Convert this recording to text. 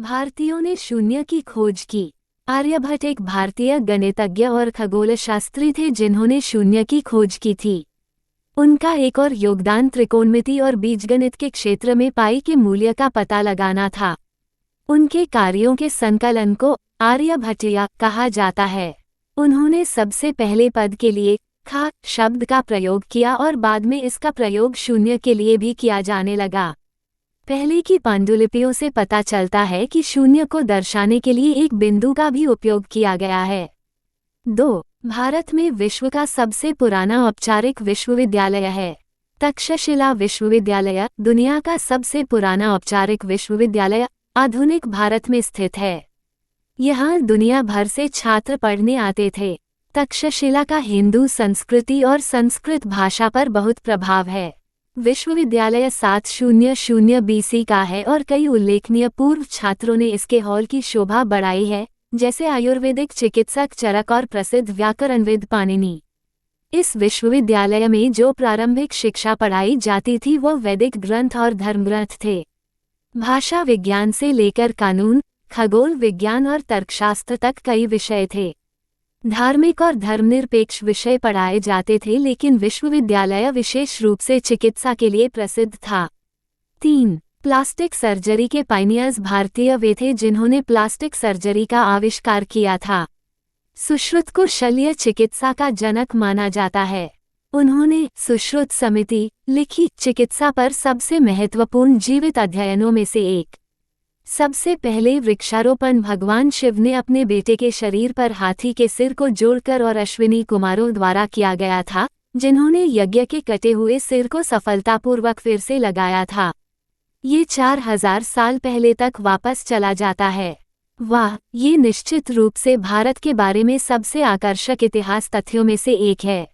भारतीयों ने शून्य की खोज की। आर्यभट्ट एक भारतीय गणितज्ञ और खगोलशास्त्री थे जिन्होंने शून्य की खोज की थी। उनका एक और योगदान त्रिकोणमिति और बीजगणित के क्षेत्र में पाई के मूल्य का पता लगाना था। उनके कार्यों के संकलन को आर्यभट्टीय कहा जाता है। उन्होंने सबसे पहले पद के लिए खा शब्द का प्रयोग किया और बाद में इसका प्रयोग शून्य के लिए भी किया जाने लगा। पहले की पांडुलिपियों से पता चलता है कि शून्य को दर्शाने के लिए एक बिंदु का भी उपयोग किया गया है। 2. भारत में विश्व का सबसे पुराना औपचारिक विश्वविद्यालय है। तक्षशिला विश्वविद्यालय दुनिया का सबसे पुराना औपचारिक विश्वविद्यालय आधुनिक भारत में स्थित है। यहाँ दुनिया भर से छात्र पढ़ने आते थे। तक्षशिला का हिंदू संस्कृति और संस्कृत भाषा पर बहुत प्रभाव है। विश्वविद्यालय 700 BC का है और कई उल्लेखनीय पूर्व छात्रों ने इसके हॉल की शोभा बढ़ाई है, जैसे आयुर्वेदिक चिकित्सक चरक और प्रसिद्ध व्याकरणविद पाणिनि। इस विश्वविद्यालय में जो प्रारंभिक शिक्षा पढ़ाई जाती थी वो वैदिक ग्रंथ और धर्मग्रंथ थे। भाषा विज्ञान से लेकर कानून, खगोल विज्ञान और तर्कशास्त्र तक कई विषय थे। धार्मिक और धर्मनिरपेक्ष विषय पढ़ाए जाते थे, लेकिन विश्वविद्यालय विशेष रूप से चिकित्सा के लिए प्रसिद्ध था। 3. प्लास्टिक सर्जरी के पायनियर्स भारतीय वे थे जिन्होंने प्लास्टिक सर्जरी का आविष्कार किया था। सुश्रुत को शल्य चिकित्सा का जनक माना जाता है। उन्होंने सुश्रुत समिति लिखी, चिकित्सा पर सबसे महत्वपूर्ण जीवित अध्ययनों में से एक। सबसे पहले वृक्षारोपण भगवान शिव ने अपने बेटे के शरीर पर हाथी के सिर को जोड़कर और अश्विनी कुमारों द्वारा किया गया था, जिन्होंने यज्ञ के कटे हुए सिर को सफलतापूर्वक फिर से लगाया था। ये 4000 साल पहले तक वापस चला जाता है। वाह, ये निश्चित रूप से भारत के बारे में सबसे आकर्षक इतिहास तथ्यों में से एक है।